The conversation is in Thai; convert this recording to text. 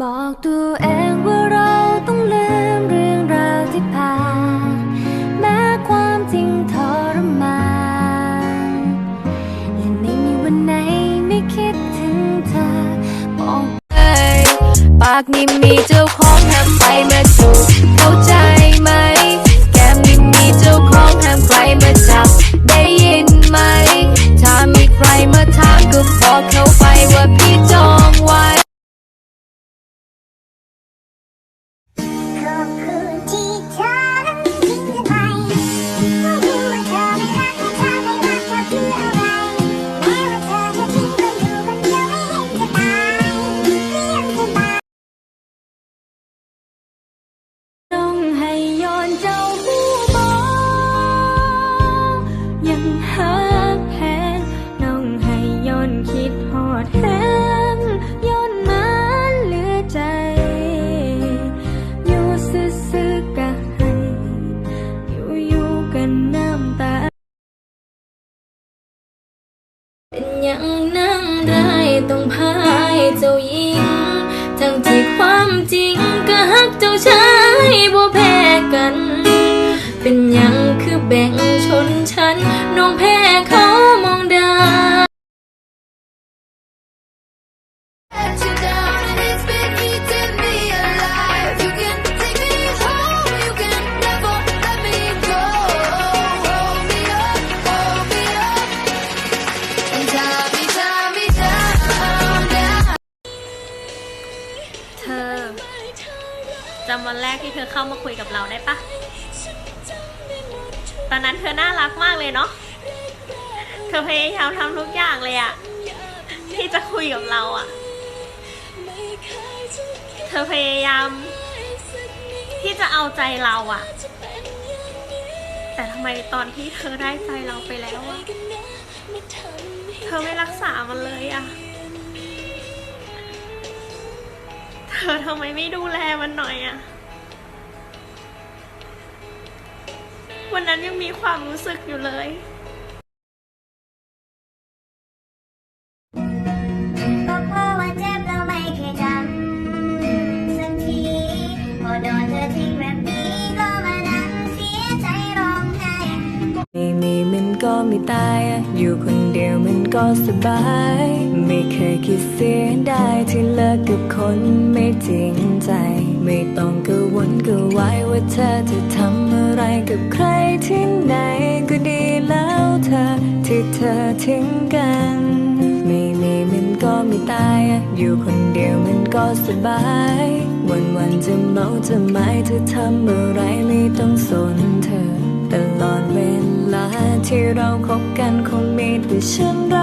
บอกตัวเองว่าเราต้องลืมเรื่องราวที่ผ่านแม้ความจริงทรมานและไม่มีวันไหนไม่คิดถึงเธอบอกเลยปากนี้มีเจ้าของห้ามใครมาจูบเข้าใจไหมแก้มนี้มีเจ้าของห้ามใครมาจับได้ยินไหมถ้ามีใครมาถามก็บอกเขาไปว่าพี่จองไว้เป็นอย่างนั่งได้ต้องพายเจ้าหญิงทั้งที่ความจริงก็ฮักเจ้าชายบ่แพ้กันเป็นอย่างคือแบ่งชนชั้นน้องแพ้เขามองได้เธอจำวันแรกที่เธอเข้ามาคุยกับเราได้ปะตอนนั้นเธอน่ารักมากเลยเนาะเธอพยายามทำทุกอย่างเลยอะที่จะคุยกับเราอะเธอพยายามที่จะเอาใจเราอะแต่ทำไมตอนที่เธอได้ใจเราไปแล้วอะเธอไม่รักษามันเลยอะเธอทำไมไม่ดูแลมันหน่อยอะวันนั้นยังมีความรู้สึกอยู่เลยก็เพราะว่าเจ็บเราไม่เคยจำสักทีพอโดนเธอทิ้งแบบนี้ก็มานั่งเสียใจร้องไห้ไม่มีมันก็ไม่ตายอยู่คนเดียวมันก็สบายไม่เคยคิดเสียดายที่เลิกกับคนไม่จริงใจไม่ต้องกังวลกังวายว่าเธอจะทำอะไรกับใครที่ไหนก็ดีแล้วเธอที่เธอทิ้งกันไม่มีมันก็ไม่ตายอยู่คนเดียวมันก็สบายวันจะเมาจะหมายเธอทำอะไรไม่ต้องสนเธอตลอดเวลาที่เราคบกันคงมีแต่ฉันรั